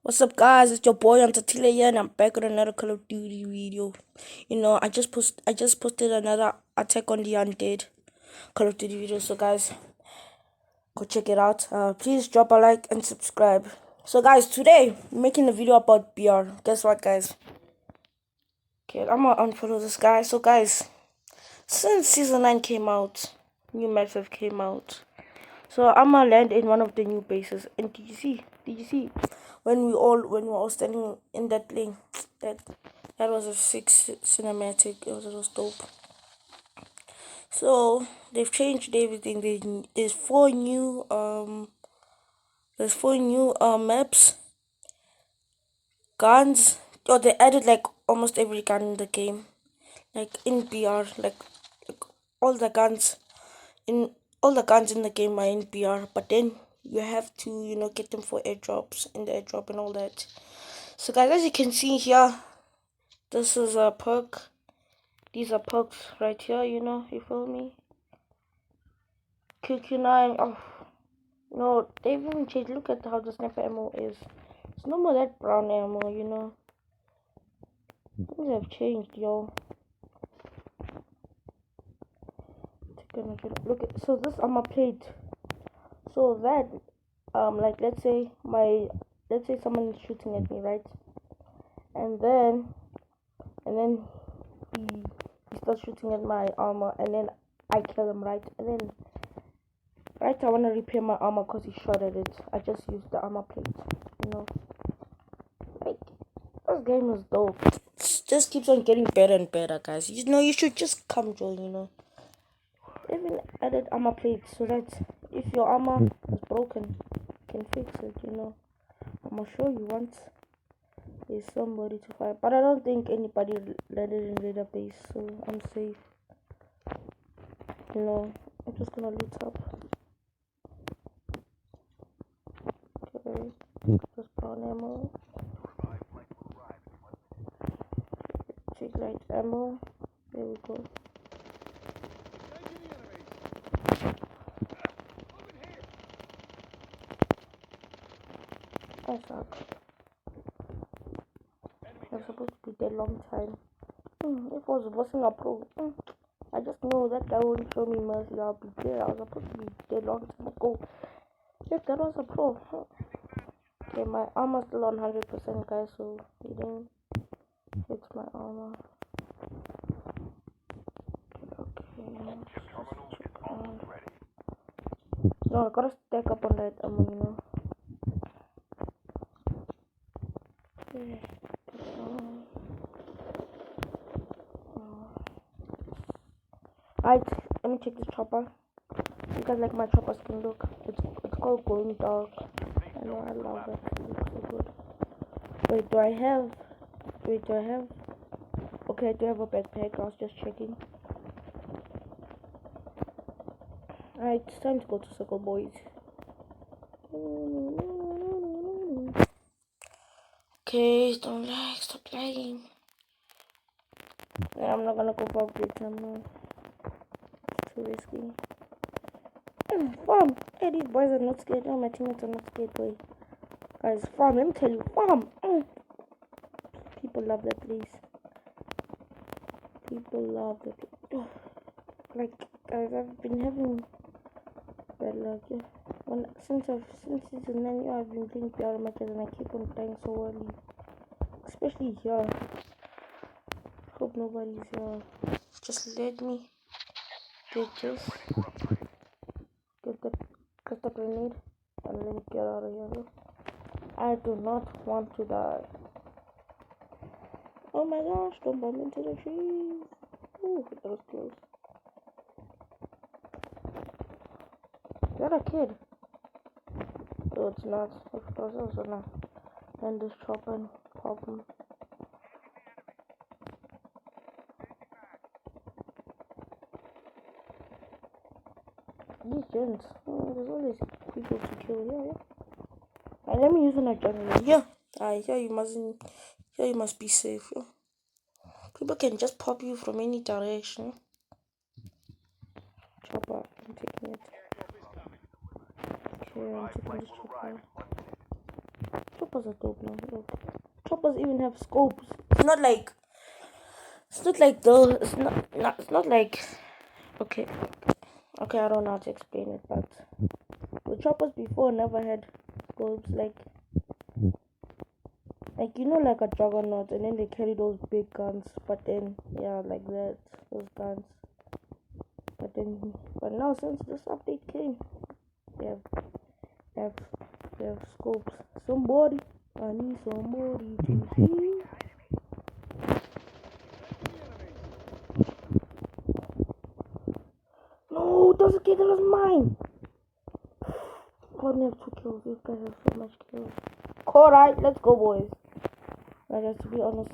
What's up, guys? It's your boy Antatile here, and I'm back with another Call of Duty video. I just posted another Attack on the Undead Call of Duty video. So, guys, go check it out. Please drop a like and subscribe. So, guys, today I'm making a video about BR. Guess what, guys? Okay, I'm gonna unfollow this guy. So, guys, since season 9 came out, new maps have came out. So I'm gonna land in one of the new bases. And did you see? When we were all standing in that lane, that was a sick cinematic. It was dope. So they've changed everything. There's four new maps, guns. Oh, they added like almost every gun in the game, like in BR, like all the guns in the game are in BR. But then you have to get them for airdrops in the airdrop and all that. So, guys, as you can see here, this is a perk. These are perks right here, you feel me? QQ9, oh, no, they've even changed. Look at how the sniper ammo is. It's no more that brown ammo. Things have changed, yo. Look at, so this armor plate. So that, like, let's say someone is shooting at me, right? And then he starts shooting at my armor, and then I kill him, right? And then right, I want to repair my armor because he shot at it. I just used the armor plate, Like, this game is dope. It just keeps on getting better and better, guys. You should just come join, Even added armor plates so that if your armor is broken, you can fix it, I'm gonna show you once there's somebody to fight. But I don't think anybody landed in Raider base, so I'm safe. I'm just gonna loot up. Okay, just brown ammo. Check light ammo. There we go. I suck. I'm supposed to be dead long time. If I was bossing a pro, I just know that guy wouldn't show me mercy. I'll be dead. I was supposed to be dead long time ago. If that was a pro. Okay, my armor's still on 100%, guys, so he didn't hit my armor. No, I gotta stack up on that ammo, Alright, let me check this chopper. You guys like my chopper skin look? It's called Golden Dog. I know, I love it. It looks so good. Wait, do I have? Okay, I do have a backpack. I was just checking. Alright, it's time to go to Circle Boys. Okay, don't lag, stop lagging. Yeah, I'm not gonna go for upgrades, I'm not. It's too risky. Farm! Hey, these boys are not scared. Oh, my teammates are not scared, boy. Guys, farm, let me tell you, farm! People love that place. People love that place. Like, guys, I've been having bad luck, Since season 9, I've been playing PR matches and I keep on dying so early. Especially here. Hope nobody's here. Just let me get this. Get the grenade and let me get out of here. I do not want to die. Oh my gosh, don't bump into the trees. Ooh, that was close. Is that a kid? No, it's not. Of course, also not. And this chopper and pop him. These gens. There's always people to kill. Yeah. Alright, let me use an adrenaline. Yeah. Alright, here you must be safe. Yeah. People can just pop you from any direction. Chopper, I'm taking it. Okay, I'm taking this chopper. Choppers are dope now. Look. Choppers even have scopes. It's not like okay. Okay, I don't know how to explain it, but the choppers before never had scopes like like a juggernaut, and then they carry those big guns, but then yeah, like that, those guns. But now since this update came, they have they have scopes. Somebody, I need somebody to see. No, those okay, that was mine. God, we have 2 kills. These guys have so much kills. Alright, let's go, boys. I have to be honest,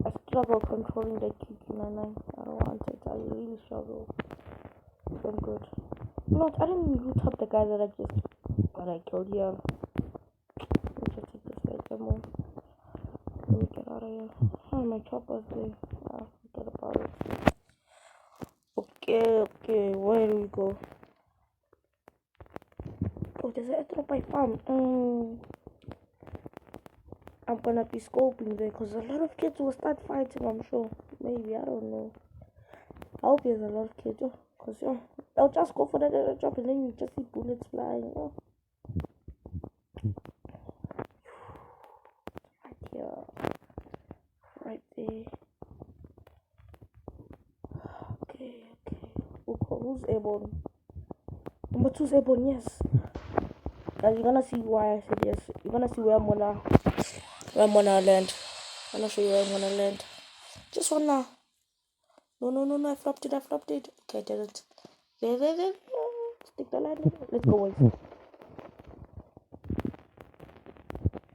I struggle controlling the QQ99. I don't want it. I really struggle. It's not good. You know what? I didn't even loot up the guy that I killed here. Let me just take this guy's ammo. Let me get out of here. Oh, my chopper's there. Ah, forget about it. Okay, where do we go? Oh, there's an airdrop I found. I'm gonna be scoping there because a lot of kids will start fighting, I'm sure. Maybe, I don't know. I hope there's a lot of kids, because they'll just go for that airdrop and then you just see bullets flying. Right here. Right there. Okay. Who's airborne? Number 2's airborne, yes. Guys, you're gonna see why I said yes. You're gonna see where I'm gonna land. I'm gonna show you where I'm gonna land. Just one now. No, I flopped it. Okay, I did it. There. Stick the landing. Let's go, boys.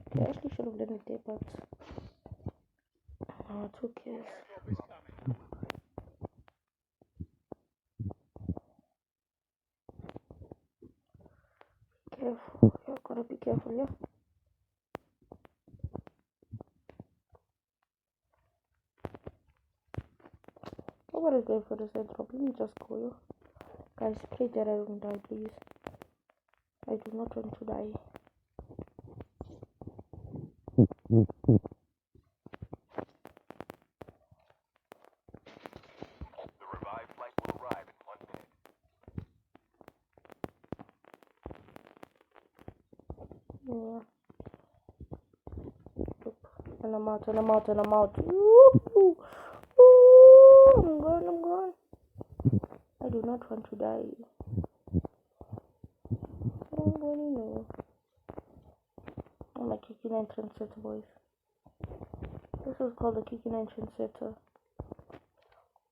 Okay, I actually should have landed there, but who cares? Careful. Yeah, gotta be careful, yeah. Nobody's going for this airdrop. Let me just go, yo. Guys, pray that I don't die, please. I do not want to die. The revived flight will arrive in 1 minute. Yeah. And I'm out. Ooh, I'm going. I do not want to die. No. I'm a kicking entrance setter, boys. This is called a kicking entrance setter.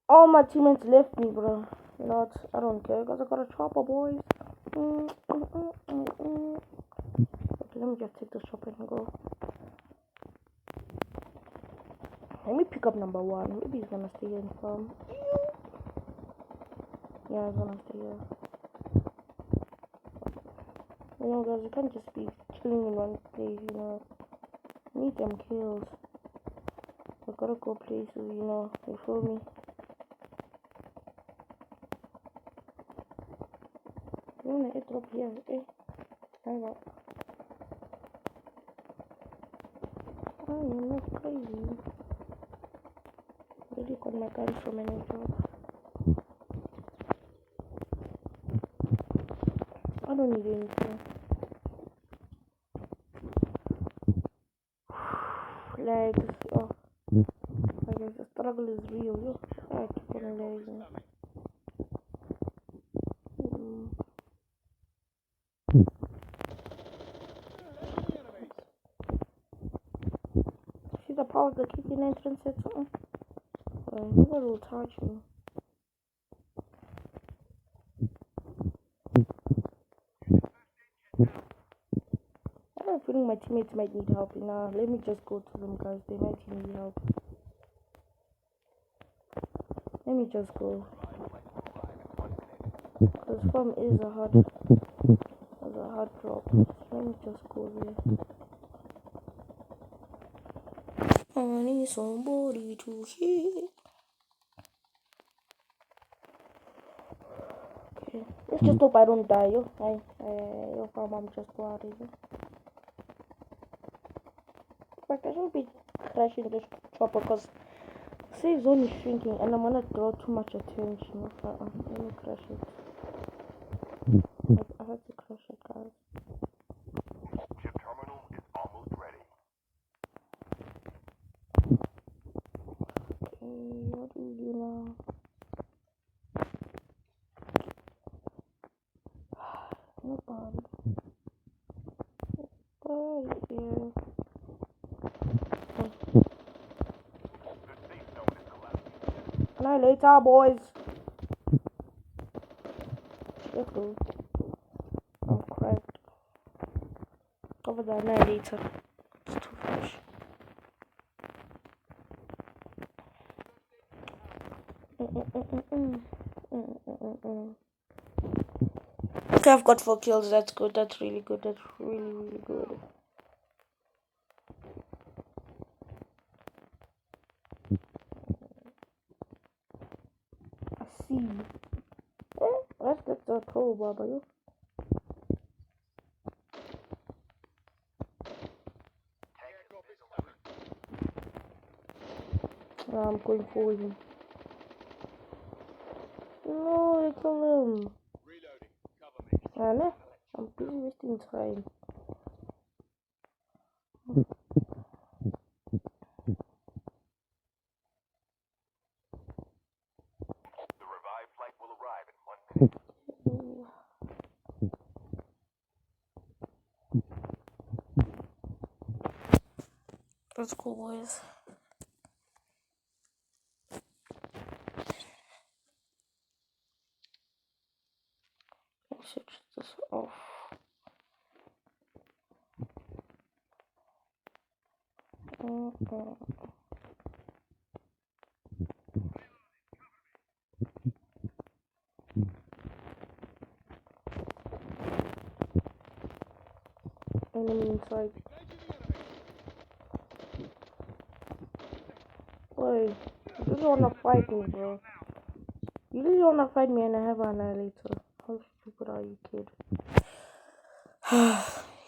All my teammates left me, bro. You know what? I don't care because I got a chopper, boys. Okay, let me just take this chopper and go. Let me pick up number 1. Maybe he's gonna stay here in farm. Yeah, he's gonna stay here. You know, guys, you can't just be chilling in one place, you know. Need them kills. I gotta go places, you know. You feel me? You wanna airdrop here, eh? Hang on. I am not crazy. Really got my guns from any job. I don't need anything. Legs. Oh. I guess the struggle is real. Yo. I keep on lagging. See the power of the kicking entrance at something? Nobody will touch me. I have a feeling my teammates might need help. Now, let me just go to them, guys. They might need help. Let me just go. Because farm is a hard drop. Let me just go there. I need somebody to hear. Okay. Let's just hope I don't die, yo. Yo, farm, I'm just go out of here. fact, I shouldn't be crashing this chopper because safe zone is shrinking and I'm gonna draw too much attention. Let me crash it. I have to crash it, guys. Chip terminal is almost ready. Okay, what do we do now? Nobody. Nobody here. The safe zone is collapsing. Annihilator, boys. Let's go. I'm cracked. Cover the annihilator. It's too fresh. Okay, I've got 4 kills. That's good. That's really good. That's really good. I see. That's a crowbar, but you. I'm going for him. No, they kill him. Reloading. Cover me. I'm busy wasting time. The revived flight will arrive in 1 minute. That's cool, boys. Let's switch this off. Enemy inside. Boy, you really wanna fight me, bro. You really wanna fight me and I have an annihilator. How stupid are you, kid?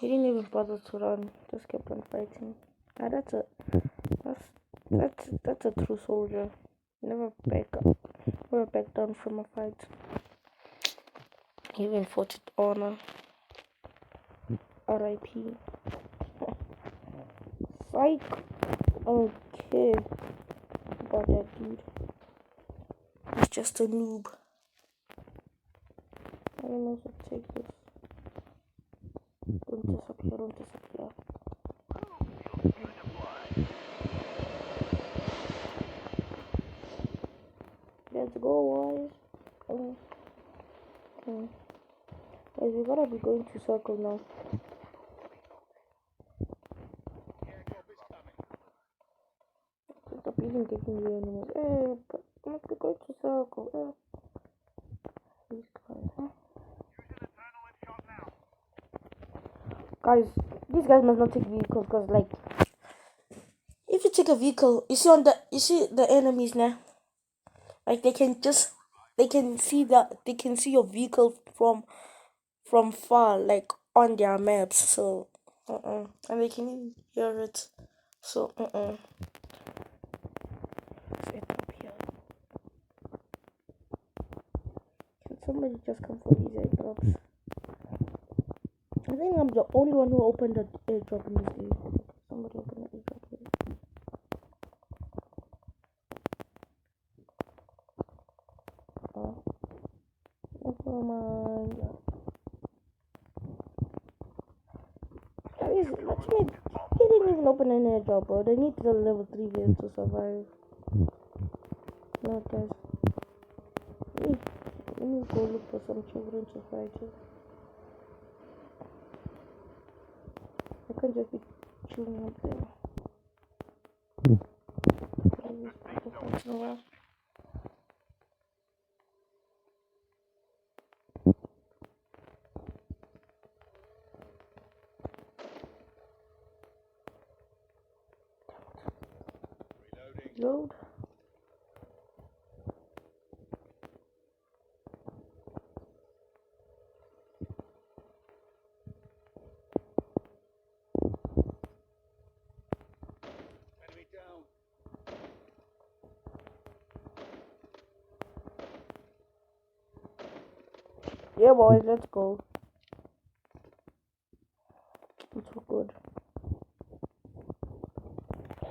He didn't even bother to run. Just kept on fighting. Ah, that's a true soldier. Never back up. Never back down from a fight. He even fought with honor. R.I.P. Psych. Okay. About that dude. He's just a noob. I don't know if I take this. Don't disappear, don't disappear. Let's go, boys. Okay. Guys, we gotta be going to circle now. Stop even getting the enemies. But I must be going to circle. These guys, huh? Guys, these guys must not take vehicles, because like, if you take a vehicle, you see the enemies now. Like they can see your vehicle from far, like on their maps. So, and they can even hear it. So, Set up here. Can somebody just come for these airdrops? I think I'm the only one who opened the airdrop in this area. Somebody opened the airdrop here. Never mind. Guys, he didn't even open an airdrop, bro. They need the level 3 gear to survive. No, guys. Let me go look for some children to fight with. I can't just be chilling up there. Load. Yeah, boys, let's go. It's so good.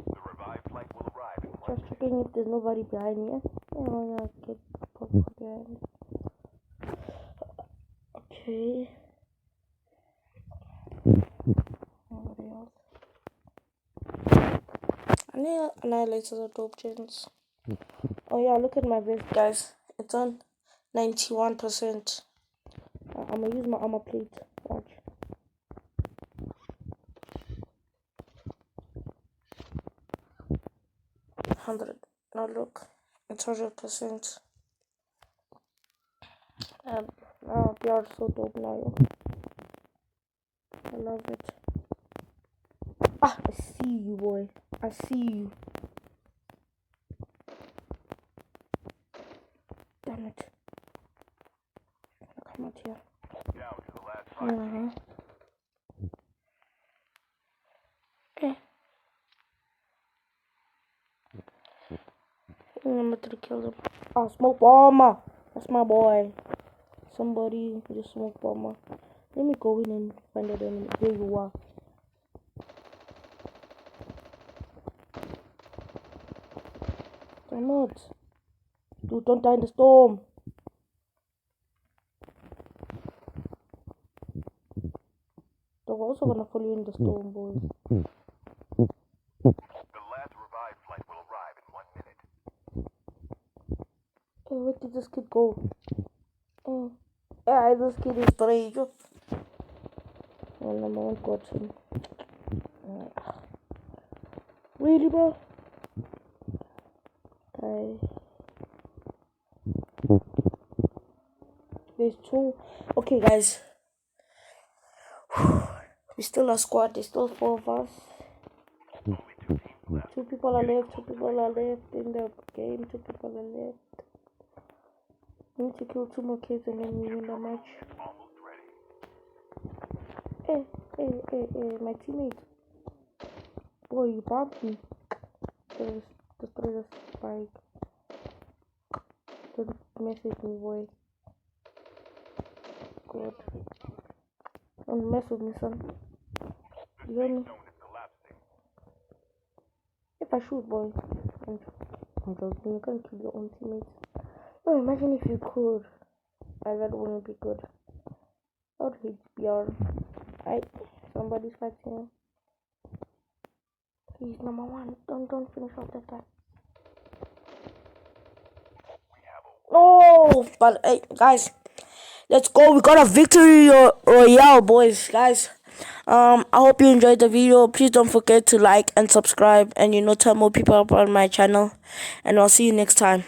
The revived flight will arrive in 1 Just checking if there's nobody behind me. Yeah, I'm gonna get popcorn behind. Okay. Nobody else. I need annihilators or dope gens. Oh yeah, look at my vest, guys. It's on 91%. I'm gonna use my armor plate. Watch. 100. Now look, it's 100%. Now they are so dope now. I love it. Ah, I see you, boy. I see you. Damn it. Come out here. down to the last 5. Okay. I'm gonna kill him. Oh, smoke bomber. That's my boy. Somebody just smoke bomber. Let me go in and find out where you are. Damn it. Dude, don't die in the storm. They're also gonna follow you in the storm, boys. The last revived flight will arrive in 1 minute. Hey, where did this kid go? Yeah, this kid is brave. And I got him. Really, bro? There's 2. Okay, guys. We still a squad. There's still 4 of us. Only 2 teams left. 2 people are left. 2 people are left in the game. 2 people are left. We need to kill 2 more kids and then we win the match. Almost ready. Hey, my teammate. Boy, you bumped me. Destroy the spike. Don't mess with me, boy. Good. Don't mess with me, son. You hear me? Zone is collapsing. If I shoot, boy. I'm joking. You can't kill your own teammates. No, imagine if you could. That wouldn't be good. I would hate BR. Somebody's fighting. He's number 1. Don't finish off that guy. No, but hey, guys, let's go. We got a victory royale, boys, guys. I hope you enjoyed the video. Please don't forget to like and subscribe, and tell more people about my channel. And I'll see you next time.